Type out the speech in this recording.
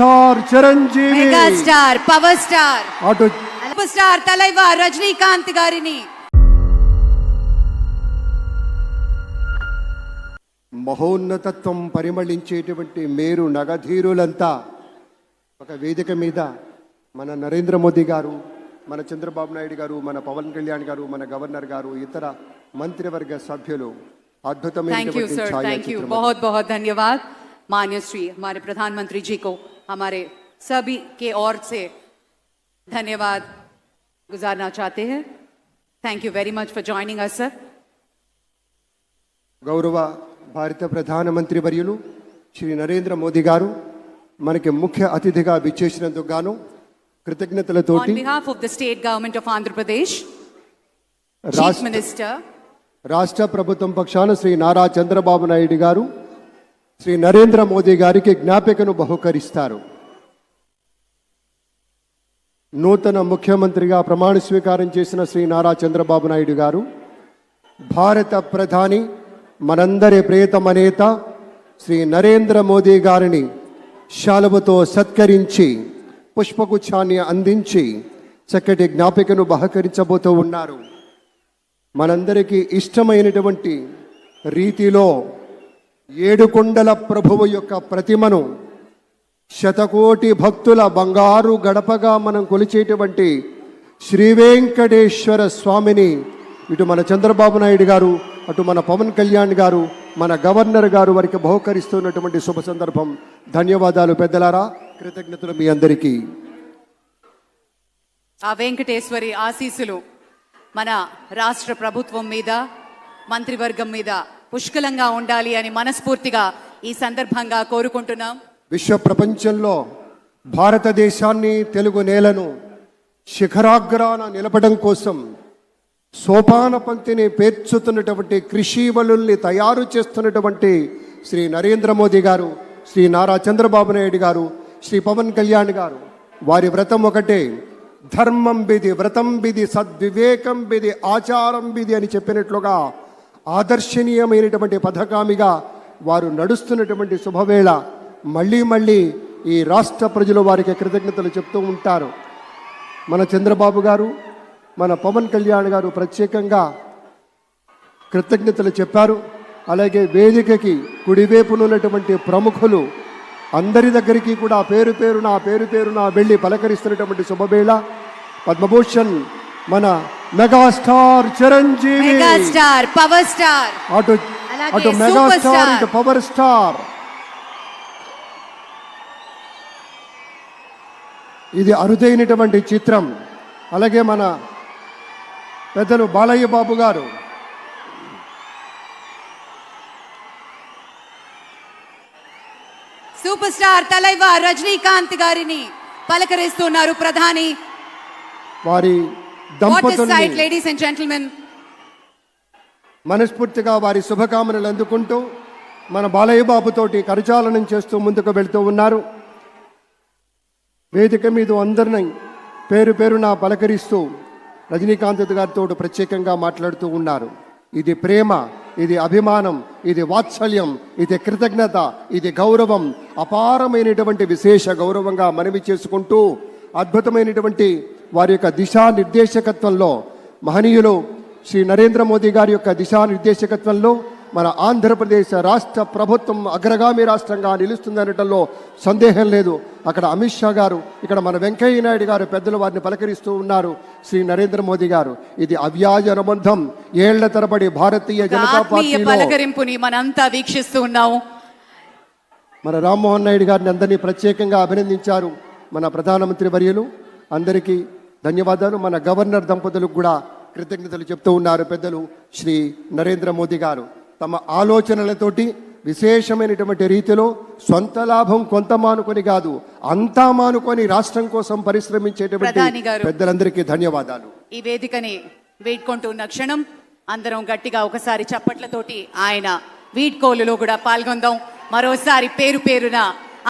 Megastar Chiranjeevi, megastar power star అటు super star Thalaivar Rajinikanth గారిని మహోన్నతత్వం పరిమళించేటువంటి మేరు నగధీరులంతా ఒక వేదిక మీద మన నరేంద్ర మోదీ గారు, మన చంద్రబాబు నాయుడు గారు, మన పవన్ కళ్యాణ్ గారు, మన గవర్నర్ గారు, ఇతర మంత్రివర్గ సభ్యులు thank you sir, thank you, बहुत बहुत धन्यवाद माननीय श्री हमारे प्रधानमंत्री जी को हमारे सभी के ओर से धन्यवाद गुजारना चाहते हैं। Thank you very much for joining us sir. గౌరవ భారత ప్రధానమంత్రి వర్యులు శ్రీ నరేంద్ర మోదీ గారు మనకి ముఖ్య అతిథిగా విచ్చేసినందుకు గాను కృతజ్ఞతలతోటి On behalf of the state government of Andhra Pradesh, Chief Minister, రాష్ట్ర ప్రభుత్వం పక్షాన శ్రీ నారా చంద్రబాబు నాయుడు గారు శ్రీ నరేంద్ర మోదీ గారికి జ్ఞాపికను బహుకరిస్తారు. నూతన ముఖ్యమంత్రిగా ప్రమాణ స్వీకారం చేసిన శ్రీ నారా చంద్రబాబు నాయుడు గారు భారత ప్రధాని మనందరి ప్రియతమ నేత శ్రీ నరేంద్ర మోదీ గారిని శాలువతో సత్కరించి పుష్పగుచ్ఛాన్ని అందించి చక్కటి జ్ఞాపికను బహకరించబోతూ ఉన్నారు. మనందరికీ ఇష్టమైనటువంటి రీతిలో ఏడుకొండల ప్రభువు యొక్క ప్రతిమను శతకోటి భక్తుల బంగారు గడపగా మనం కొలిచేటువంటి శ్రీ వెంకటేశ్వర స్వామిని ఇటు మన చంద్రబాబు నాయుడు గారు, అటు మన పవన్ కళ్యాణ్ గారు, మన గవర్నర్ గారు వారికి బహుకరిస్తున్నటువంటి శుభ సందర్భం. ధన్యవాదాలు పెద్దలారా, కృతజ్ఞతలు మీ అందరికీ. ఆ వెంకటేశ్వరి ఆశీస్సులు మన రాష్ట్ర ప్రభుత్వం మీద, మంత్రివర్గం మీద పుష్కలంగా ఉండాలి అని మనస్ఫూర్తిగా ఈ సందర్భంగా కోరుకుంటున్నాం. విశ్వ ప్రపంచంలో భారతదేశాన్ని, తెలుగు నేలను శిఖరాగ్రాన నిలపడం కోసం సోపాన పంక్తిని పేర్చుతున్నటువంటి కృషివలుల్ని తయారు చేస్తున్నటువంటి శ్రీ నరేంద్ర మోదీ గారు, శ్రీ నారా చంద్రబాబు నాయుడు గారు, శ్రీ పవన్ కళ్యాణ్ గారు, వారి వ్రతం ఒకటే, ధర్మం బిది, వ్రతం బిది, సద్వివేకం బిది, ఆచారం బిది అని చెప్పినట్లుగా ఆదర్శనీయమైనటువంటి పథకామిగా వారు నడుస్తున్నటువంటి శుభవేళ మళ్ళీ మళ్ళీ ఈ రాష్ట్ర ప్రజలు వారికి కృతజ్ఞతలు చెప్తూ ఉంటారు. మన చంద్రబాబు గారు, మన పవన్ కళ్యాణ్ గారు ప్రత్యేకంగా కృతజ్ఞతలు చెప్పారు. అలాగే వేదికకి కుడివైపునున్నటువంటి ప్రముఖులు అందరి దగ్గరికి కూడా పేరు పేరున వెళ్ళి పలకరిస్తున్నటువంటి శుభవేళ. పద్మభూషణ్ మన megastar Chiranjeevi, megastar power star, అటు మెగాస్టార్, ఇటు పవర్ స్టార్. ఇది అరుదైనటువంటి చిత్రం. అలాగే మన పెద్దలు బాలయ్య బాబు గారు, సూపర్ స్టార్ తలైవర్ రజనీకాంత్ గారిని పలకరిస్తున్నారు ప్రధాని. వారి దంపతుల్ని లేడీస్ అండ్ జెంటిల్మెన్ మనస్ఫూర్తిగా వారి శుభకామనలు అందుకుంటూ మన బాలయ్య బాబుతోటి కరచాలనం చేస్తూ ముందుకు వెళ్తూ ఉన్నారు. వేదిక మీద అందరినీ పేరున పలకరిస్తూ రజనీకాంత్ గారితో ప్రత్యేకంగా మాట్లాడుతూ ఉన్నారు. ఇది ప్రేమ, ఇది అభిమానం, ఇది వాత్సల్యం, ఇది కృతజ్ఞత, ఇది గౌరవం, అపారమైనటువంటి విశేష గౌరవంగా మనవి చేసుకుంటూ అద్భుతమైనటువంటి వారి యొక్క దిశానిర్దేశకత్వంలో మహనీయులు శ్రీ నరేంద్ర మోదీ గారి యొక్క దిశానిర్దేశకత్వంలో మన ఆంధ్రప్రదేశ్ రాష్ట్ర ప్రభుత్వం అగ్రగామి రాష్ట్రంగా నిలుస్తుందనటంలో సందేహం లేదు. అక్కడ అమిత్ షా గారు, ఇక్కడ మన వెంకయ్య నాయుడు గారు పెద్దలు వారిని పలకరిస్తూ ఉన్నారు. శ్రీ నరేంద్ర మోదీ గారు, ఇది అవ్యాజ అనుబంధం. ఏళ్ల తరబడి భారతీయ జనతా పార్టీ పలకరింపుని మనంతా వీక్షిస్తూ ఉన్నాము. మన రామ్మోహన్ నాయుడు గారిని అందరినీ ప్రత్యేకంగా అభినందించారు మన ప్రధానమంత్రి వర్యులు. అందరికీ ధన్యవాదాలు. మన గవర్నర్ దంపతులకు కూడా కృతజ్ఞతలు చెప్తూ ఉన్నారు పెద్దలు శ్రీ నరేంద్ర మోదీ గారు. తమ ఆలోచనలతోటి విశేషమైనటువంటి రీతిలో సొంత లాభం కొంత మానుకొని కాదు, అంతా మానుకొని రాష్ట్రం కోసం పరిశ్రమించేటువంటి పెద్దలందరికీ ధన్యవాదాలు. ఈ వేదికని వేడుకుంటున్న క్షణం అందరం గట్టిగా ఒకసారి చప్పట్లతోటి ఆయన వీడ్కోలులో కూడా పాల్గొందాం. మరోసారి పేరున